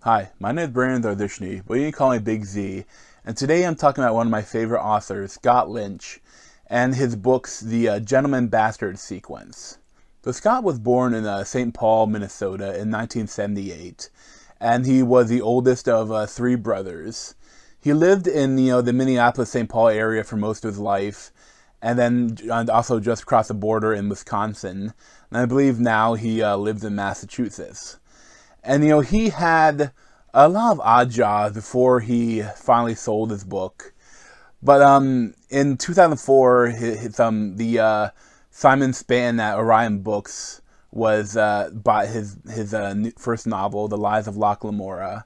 Hi, my name is Zarzyczny, but you can call me Big Z, and today I'm talking about one of my favorite authors, Scott Lynch, and his books, the Gentleman Bastard sequence. So Scott was born in St. Paul, Minnesota in 1978, and he was the oldest of three brothers. He lived in the Minneapolis-St. Paul area for most of his life, and then also just across the border in Wisconsin, and I believe now he lives in Massachusetts. And he had a lot of odd jobs before he finally sold his book. But in 2004, the Simon Spann at Orion Books was bought his first novel, The Lives of Locke Lamora.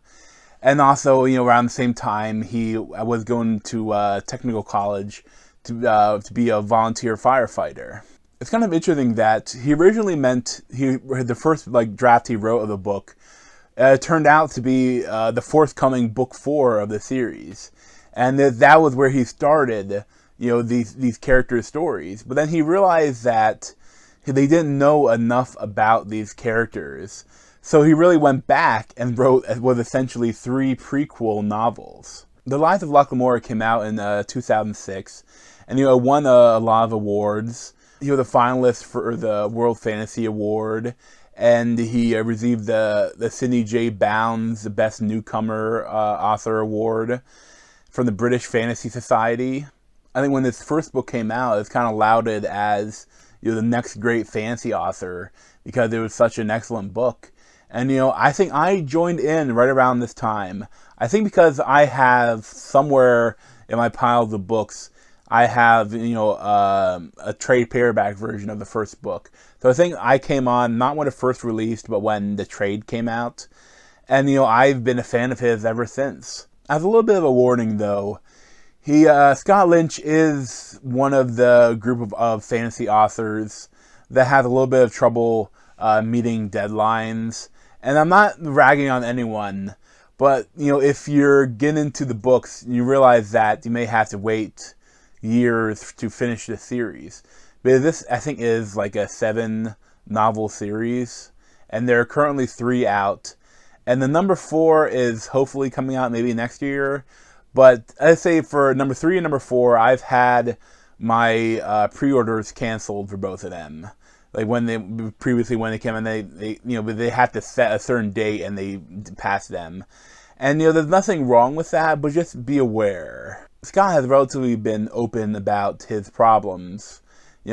And also, around the same time, he was going to technical college to be a volunteer firefighter. It's kind of interesting that he originally the first draft he wrote of the book turned out to be the forthcoming book 4 of the series, and that was where he started these characters' stories. But then he realized that they didn't know enough about these characters, so he really went back and wrote what essentially 3 prequel novels. The Lives of Locke Lamora came out in 2006, and won a lot of awards. He was a finalist for the World Fantasy Award, and he received the Sidney J. Bounds Best Newcomer Author Award from the British Fantasy Society. I think when this first book came out, it was kind of lauded as the next great fantasy author because it was such an excellent book. And I think I joined in right around this time. I think because I have somewhere in my piles of books, I have a trade paperback version of the first book. So I think I came on not when it first released, but when the trade came out. And I've been a fan of his ever since. As a little bit of a warning though, Scott Lynch is one of the group of fantasy authors that has a little bit of trouble meeting deadlines. And I'm not ragging on anyone, but if you're getting into the books, you realize that you may have to wait years to finish the series. But this, I think, is like a 7-novel series, and there are currently 3 out. And the number 4 is hopefully coming out maybe next year. But I'd say for number 3 and number 4, I've had my pre-orders canceled for both of them. Like when they came in, they had to set a certain date and they passed them. And there's nothing wrong with that, but just be aware. Scott has relatively been open about his problems. He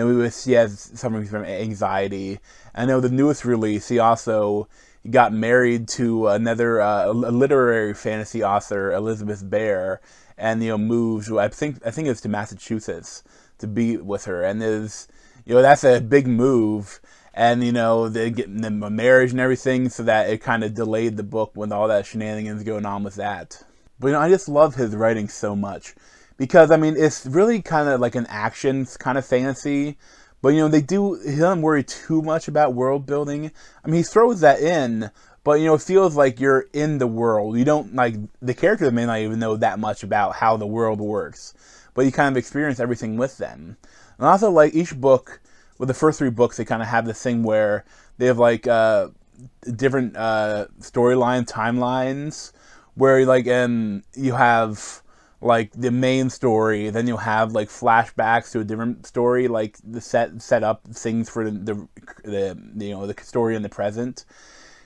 has suffering from anxiety. I know the newest release, he got married to another a literary fantasy author, Elizabeth Bear, and moved. I think it's to Massachusetts to be with her, and that's a big move. And they get a marriage and everything, so that it kind of delayed the book when all that shenanigans going on with that. But I just love his writing so much because it's really kind of like an action kind of fantasy. But he doesn't worry too much about world building. He throws that in, but it feels like you're in the world. You don't the characters may not even know that much about how the world works, but you kind of experience everything with them. And also each book. With the first 3 books, they kind of have this thing where they have different storyline timelines, where you have the main story, then you'll have flashbacks to a different story, the set up things for the story in the present,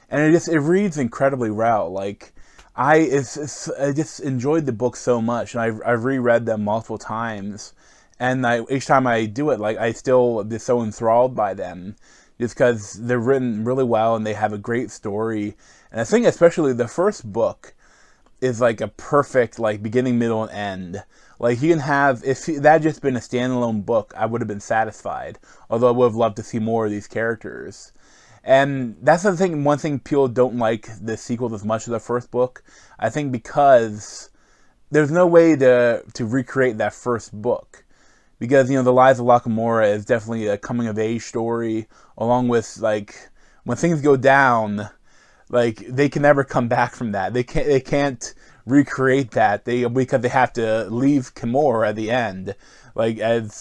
and it reads incredibly well. I just enjoyed the book so much, and I've reread them multiple times. And each time I do it, I still be so enthralled by them, just because they're written really well and they have a great story. And I think especially the first book is a perfect beginning, middle, and end. You can have, if that had just been a standalone book, I would have been satisfied. Although I would have loved to see more of these characters. And that's the thing. One thing people don't like the sequel as much as the first book. I think because there's no way to recreate that first book. Because, The Lives of Locke Lamora is definitely a coming-of-age story, along with, when things go down, they can never come back from that. They can't recreate that, because they have to leave Kimor at the end. As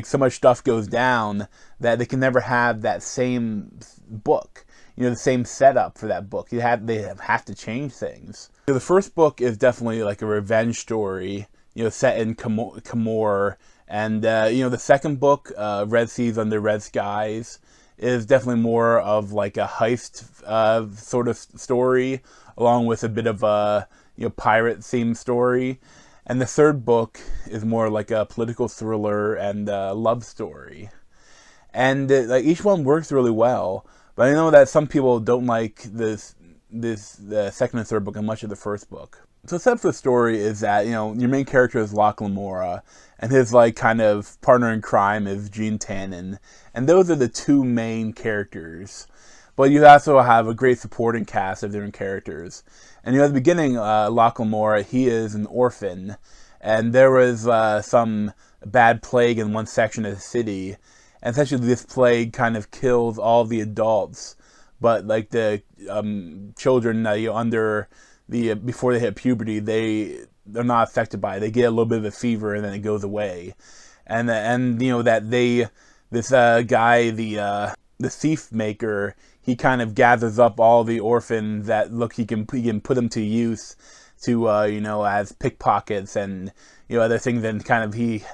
so much stuff goes down, that they can never have that same book. the same setup for that book. They have to change things. The first book is definitely like a revenge story, set in Camor, and the second book, Red Seas Under Red Skies, is definitely more of like a heist sort of story, along with a bit of a pirate themed story. And the third book is more like a political thriller and love story. And like each one works really well, but I know that some people don't like the second and third book and much of the first book. So the setup for the story is that your main character is Locke Lamora, and his like kind of partner in crime is Gene Tannen, and those are the two main characters. But you also have a great supporting cast of different characters. And at the beginning, Locke Lamora, he is an orphan, and there was some bad plague in one section of the city. And essentially, this plague kind of kills all the adults, but like the children under before they hit puberty, they're not affected by it. They get a little bit of a fever, and then it goes away. And this guy, the thief maker, he kind of gathers up all the orphans that he can put them to use to as pickpockets and other things, and kind of he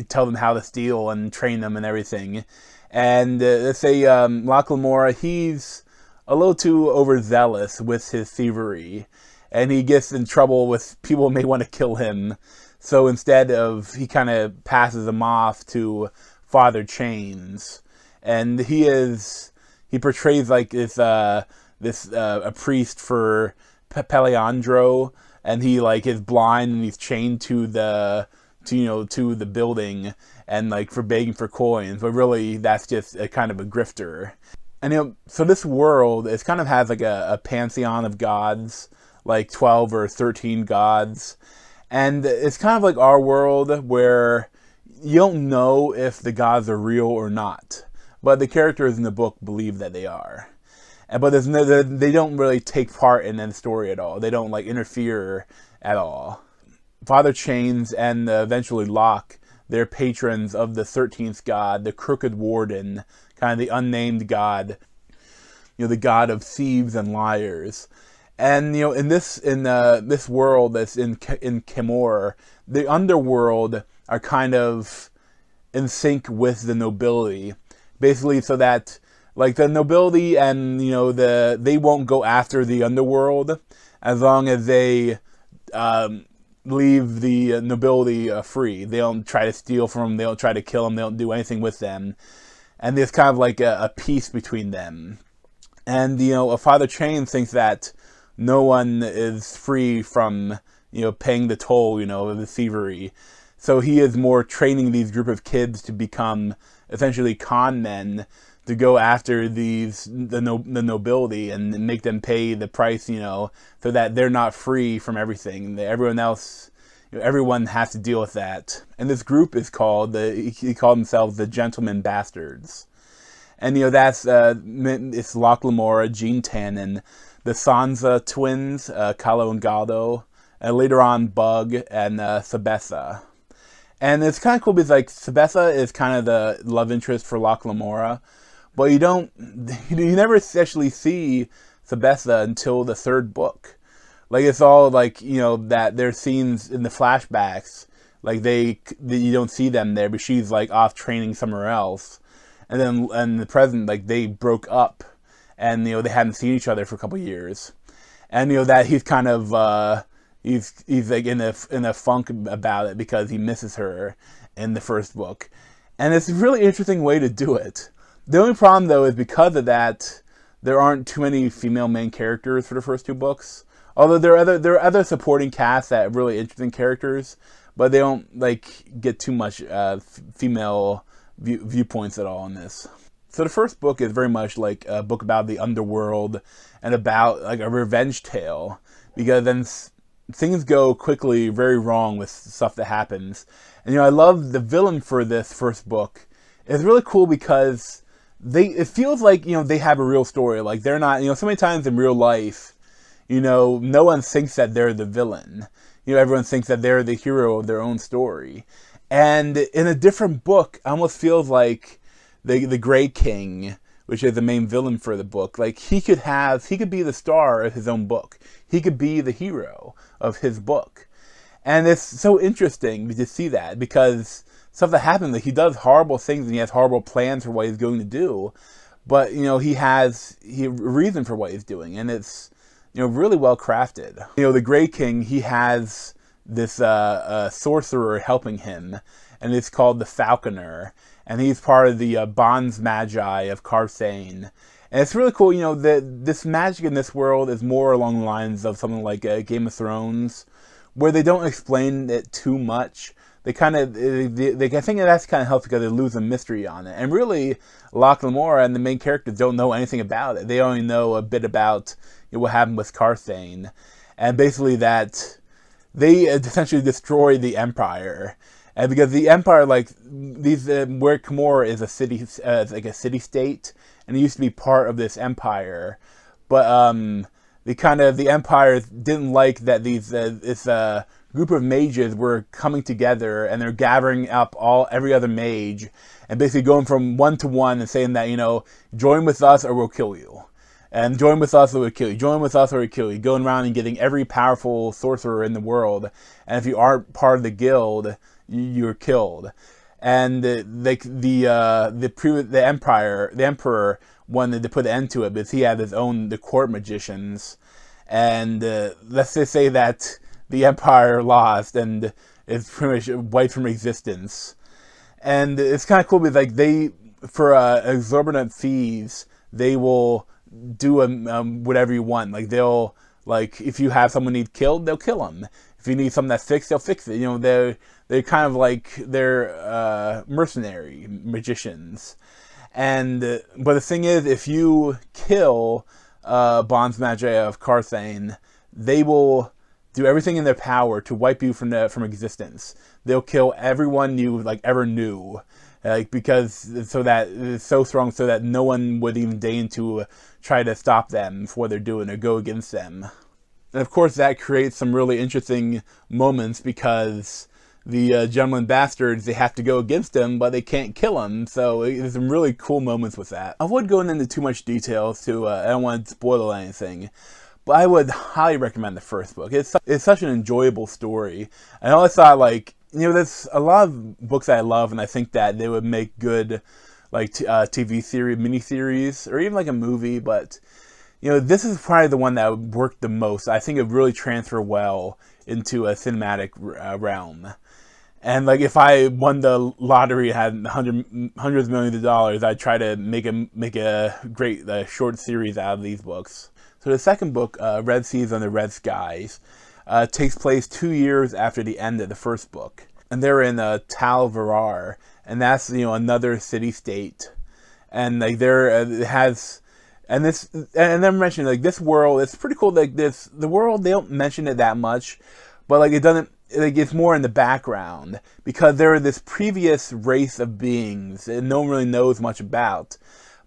tell them how to steal and train them and everything. And let's say Locke Lamora, he's a little too overzealous with his thievery, and he gets in trouble with people who may want to kill him. So instead he kind of passes him off to Father Chains, and he portrays like a priest for Peleandro, and he like is blind and he's chained to the building and like for begging for coins, but really that's just a kind of a grifter. And so this world is kind of has like a pantheon of gods, like 12 or 13 gods, and it's kind of like our world where you don't know if the gods are real or not, but the characters in the book believe that they are. But they don't really take part in the story at all. They don't like interfere at all. Father Chains and eventually Locke, they're patrons of the 13th god, the Crooked Warden, kind of the unnamed god, the god of thieves and liars. And in this world that's in Camor, the underworld are kind of in sync with the nobility, basically, so that like the nobility and they won't go after the underworld as long as they leave the nobility free. They don't try to steal from them. They don't try to kill them. They don't do anything with them. And there's kind of like a peace between them. And Father Chain thinks that no one is free from paying the toll of the thievery. So he is more training these group of kids to become essentially con men, to go after the nobility and make them pay the price, so that they're not free from everything. Everyone else, everyone has to deal with that. And this group is called, he called themselves the Gentlemen Bastards. And that's it's Locke Lamora, Gene Tannen, the Sansa twins, Kahlo and Galdo, and later on Bug and Sabessa. And it's kind of cool because like Sabessa is kind of the love interest for Locke Lamora, but you never actually see Sabessa until the third book. Like it's all like that there's scenes in the flashbacks, like you don't see them there, but she's like off training somewhere else. And then in the present, like they broke up, and they hadn't seen each other for a couple years, and that he's kind of he's like in a funk about it because he misses her in the first book, and it's a really interesting way to do it. The only problem though is because of that, there aren't too many female main characters for the first two books. Although there are other supporting casts that are really interesting characters, but they don't like get too much female viewpoints at all in this. So the first book is very much like a book about the underworld and about like a revenge tale, because then things go quickly very wrong with stuff that happens. And I love the villain for this first book. It's really cool because it feels like they have a real story. Like they're not so many times in real life, no one thinks that they're the villain. Everyone thinks that they're the hero of their own story. And in a different book, it almost feels like the Grey King which is the main villain for the book, like he could be the star of his own book. He could be the hero of his book. And it's so interesting to see that, because stuff that happens, like he does horrible things and he has horrible plans for what he's going to do, but he has a reason for what he's doing, and it's really well crafted. The Grey King, he has this sorcerer helping him, and it's called the Falconer, and he's part of the Bonds Magi of Carthane. And it's really cool, that this magic in this world is more along the lines of something like Game of Thrones, where they don't explain it too much. They kind of, I think that's kind of helps because they lose the mystery on it. And really, Locke Lamora and the main characters don't know anything about it. They only know a bit about what happened with Carthane, and basically that they essentially destroyed the Empire. And because the Empire, like these, where Camorra is a city, like a city-state, and it used to be part of this empire, but the Empire didn't like that this group of mages were coming together, and they're gathering up every other mage, and basically going from one to one and saying that join with us or we'll kill you, and join with us or we'll kill you, join with us or we'll kill you, going around and getting every powerful sorcerer in the world, and if you aren't part of the guild, you're killed. And the emperor wanted to put an end to it, because he had the court magicians, and let's just say that the Empire lost and is pretty much wiped from existence. And it's kind of cool because for exorbitant fees, they will do whatever you want. Like if you have someone need killed, they'll kill them. If you need something that's fixed, they'll fix it. They're kind of like they're mercenary magicians. And but the thing is, if you kill Bonds Magi of Carthane, they will do everything in their power to wipe you from existence. They'll kill everyone you ever knew, because so that it's so strong, so that no one would even deign to try to stop them for what they're doing or go against them. And of course, that creates some really interesting moments, because the gentleman bastards, they have to go against him, but they can't kill him. So there's some really cool moments with that. I wouldn't go into too much detail, I don't want to spoil anything, but I would highly recommend the first book. It's such an enjoyable story. I always thought, there's a lot of books that I love, and I think that they would make good, TV series, miniseries, or even a movie, but this is probably the one that would work the most. I think it would really transfer well into a cinematic realm. And if I won the lottery and had hundreds of millions of dollars, I'd try to make a great short series out of these books. So the second book, Red Seas Under Red Skies, takes place 2 years after the end of the first book, and they're in Tal Varar, and that's another city-state, and it has. And then mentioning this world, it's pretty cool. The world, they don't mention it that much, but it doesn't. It's more in the background, because there are this previous race of beings that no one really knows much about,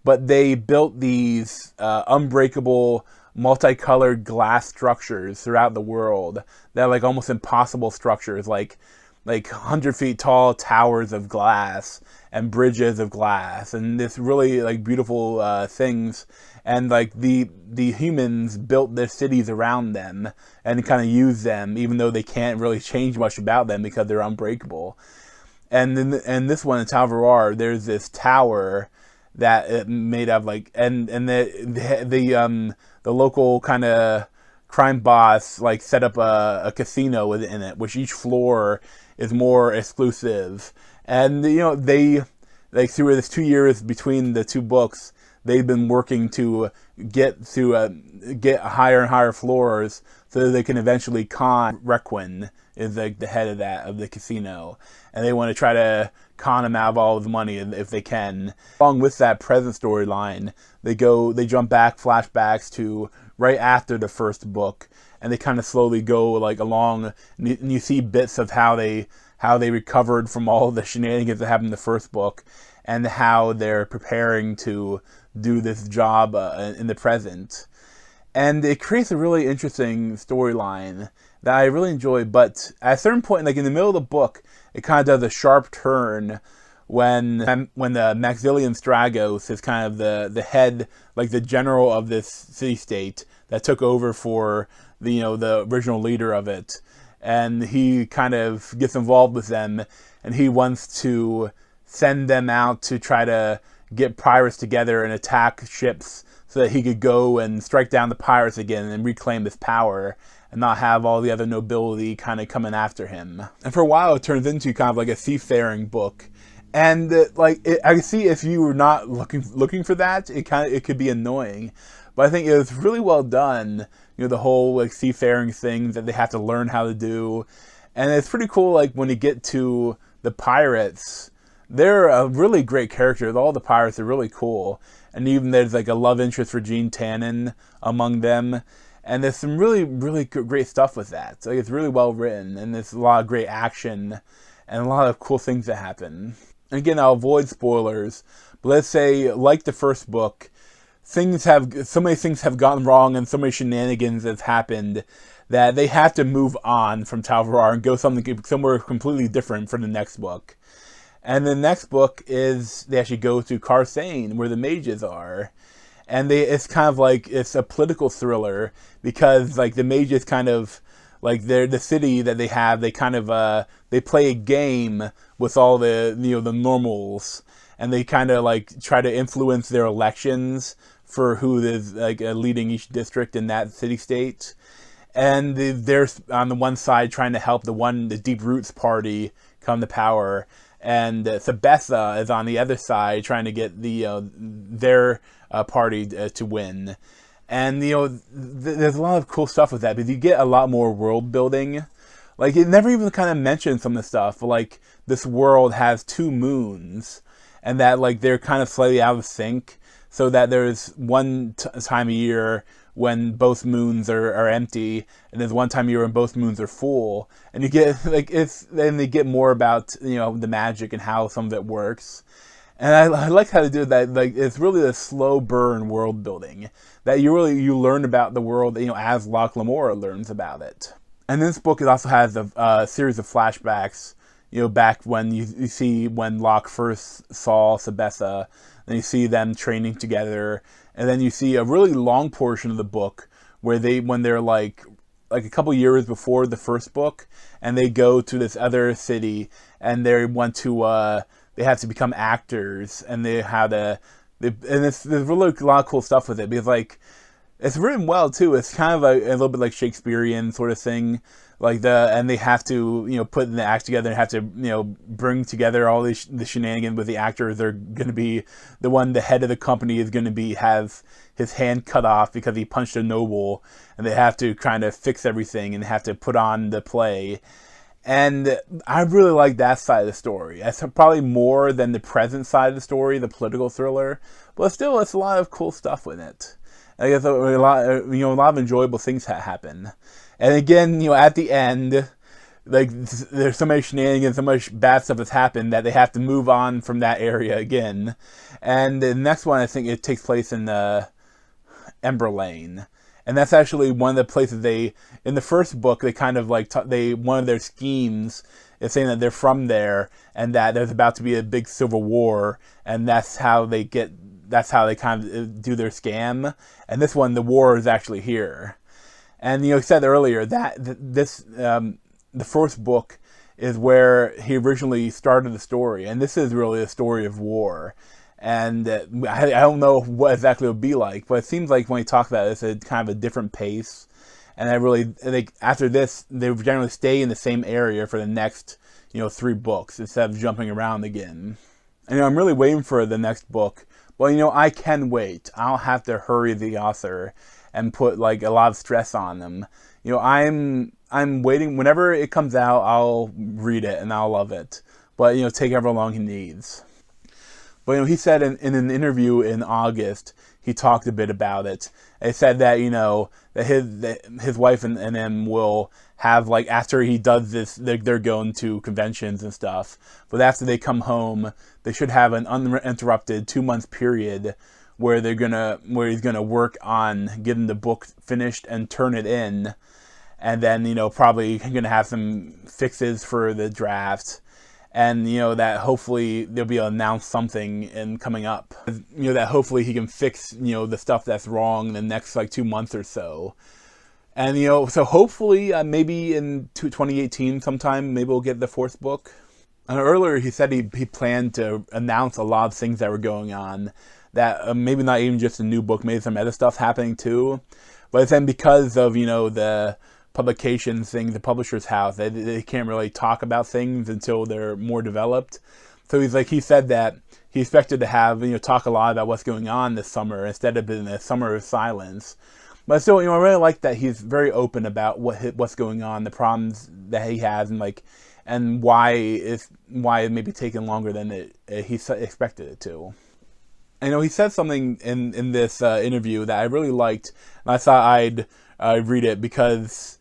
but they built these unbreakable, multicolored glass structures throughout the world. They're almost impossible structures, like 100 feet tall towers of glass and bridges of glass, and this really beautiful things. And the humans built their cities around them and kind of use them, even though they can't really change much about them because they're unbreakable. And in this one in Tal Varar, there's this tower that made of and the local kind of crime boss set up a casino within it, which each floor is more exclusive. And they through this 2 years between the two books, they've been working to get higher and higher floors so that they can eventually con Requin, is the head of the casino, and they want to try to con him out of all of the money if they can. Along with that present storyline, they jump back flashbacks to right after the first book, and they kind of slowly go along, and you see bits of how they recovered from all the shenanigans that happened in the first book, and how they're preparing to do this job in the present. And it creates a really interesting storyline that I really enjoy, but at a certain point, in the middle of the book, it kind of does a sharp turn when the Maximilian Stragos is kind of the head, like the general of this city-state that took over for the original leader of it, and he kind of gets involved with them, and he wants to send them out to try to get pirates together and attack ships so that he could go and strike down the pirates again and reclaim his power and not have all the other nobility kind of coming after him. And for a while it turns into kind of like a seafaring book. And I see if you were not looking for that, it could be annoying. But I think it was really well done, the whole like seafaring thing that they have to learn how to do. And it's pretty cool, like when you get to the pirates, they're a really great character. All the pirates are really cool. And even there's like a love interest for Gene Tannen among them. And there's some really, really great stuff with that. Like it's really well written, and there's a lot of great action and a lot of cool things that happen. And again, I'll avoid spoilers, but let's say, like the first book, so many things have gone wrong and so many shenanigans have happened that they have to move on from Tal Varar and go somewhere completely different for the next book. And the next book is they actually go to Karsane, where the mages are. And it's kind of like, it's a political thriller, because like the mages kind of, like the city that they have, they kind of, they play a game with all the, the normals, and they kind of like try to influence their elections for who is like leading each district in that city-state. And they're on the one side trying to help the Deep Roots party come to power. And Sabetha is on the other side trying to get their party to win. And there's a lot of cool stuff with that, because you get a lot more world building. Like it never even kind of mentions some of the stuff, but like this world has 2 moons, and that like they're kind of slightly out of sync, so that there's one time a year when both moons are empty, and there's one time a year when both moons are full. And you get then they get more about the magic and how some of it works. And I like how they do that. Like it's really a slow burn world building that you learn about the world as Locke Lamora learns about it. And this book also has a series of flashbacks, back when you see when Locke first saw Sabetha, and you see them training together. And then you see a really long portion of the book where when they're like a couple years before the first book, and they go to this other city, and they want to they have to become actors, and there's really a lot of cool stuff with it, because like it's written well too. It's kind of a little bit like Shakespearean sort of thing, and they have to put the act together and have to bring together all the shenanigans with the actors. They're going to be the head of the company is going to have his hand cut off because he punched a noble, and they have to kind of fix everything and have to put on the play. And I really like that side of the story. That's probably more than the present side of the story, the political thriller, but still, it's a lot of cool stuff with it. I guess a lot of enjoyable things happen. And again, at the end, like there's so many shenanigans, so much bad stuff has happened that they have to move on from that area again. And the next one, I think it takes place in Ember Lane. And that's actually one of the places in the first book, they kind of like, one of their schemes is saying that they're from there, and that there's about to be a big civil war, and that's how they kind of do their scam. And this one, the war is actually here. And you said earlier that the first book is where he originally started the story, and this is really a story of war. And I don't know what exactly it would be like, but it seems like when we talk about it, it's a kind of a different pace. And after this, they generally stay in the same area for the next 3 books instead of jumping around again. And I'm really waiting for the next book. Well, I can wait. I'll have to hurry the author and put like a lot of stress on them. I'm waiting. Whenever it comes out, I'll read it and I'll love it. But take however long he needs. But he said in an interview in August, he talked a bit about it. He said that that his wife and him will have, like, after he does this, they're going to conventions and stuff. But after they come home, they should have an uninterrupted 2-month period where he's gonna work on getting the book finished and turn it in, and then probably gonna have some fixes for the draft. and that hopefully they'll be able to announce something in coming up. That hopefully he can fix the stuff that's wrong in the next like 2 months or so. And so hopefully maybe in 2018 sometime, maybe we'll get the 4th book. And earlier he said he planned to announce a lot of things that were going on, that maybe not even just a new book, maybe some other stuff happening too. But then because of the publications thing, the publisher's house, they can't really talk about things until they're more developed. So he said that he expected to have talk a lot about what's going on this summer instead of in a summer of silence. But still, I really like that he's very open about what's going on, the problems that he has, and why it may be taking longer than he expected it to. And he said something in this interview that I really liked, and I thought I'd read it because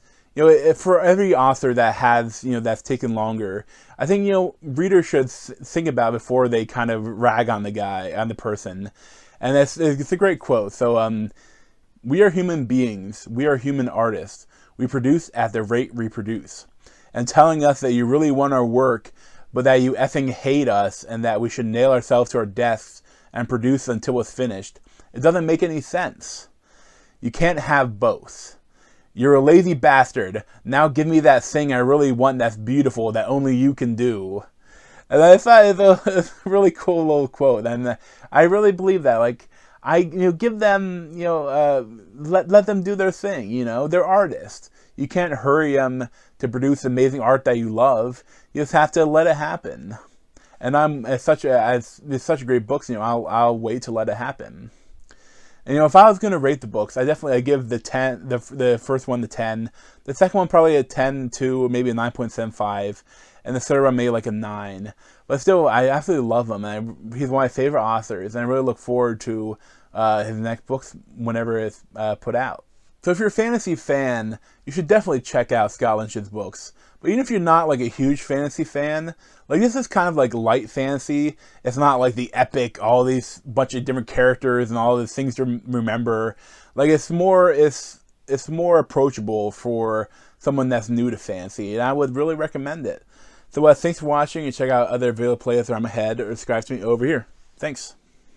for every author that has that's taken longer, I think readers should think about it before they kind of rag on the person. And it's a great quote. So we are human beings. We are human artists. We produce at the rate we produce. And telling us that you really want our work, but that you effing hate us and that we should nail ourselves to our desks and produce until it's finished, it doesn't make any sense. You can't have both. You're a lazy bastard. Now give me that thing I really want that's beautiful that only you can do. And I thought it was a really cool little quote. And I really believe that. Like, give them, let them do their thing. They're artists. You can't hurry them to produce amazing art that you love. You just have to let it happen. And it's such great books. I'll wait to let it happen. And if I was going to rate the books, I give the first one the 10, the second one probably a 10.2 or maybe a 9.75, and the third one maybe like a 9. But still, I absolutely love him. And he's one of my favorite authors, and I really look forward to his next books whenever it's put out. So if you're a fantasy fan, you should definitely check out Scott Lynch's books. But even if you're not like a huge fantasy fan, like this is kind of like light fantasy. It's not like the epic, all these bunch of different characters and all these things to remember. Like it's more approachable for someone that's new to fantasy, and I would really recommend it. So thanks for watching, and check out other video playlists around my head, or subscribe to me over here. Thanks.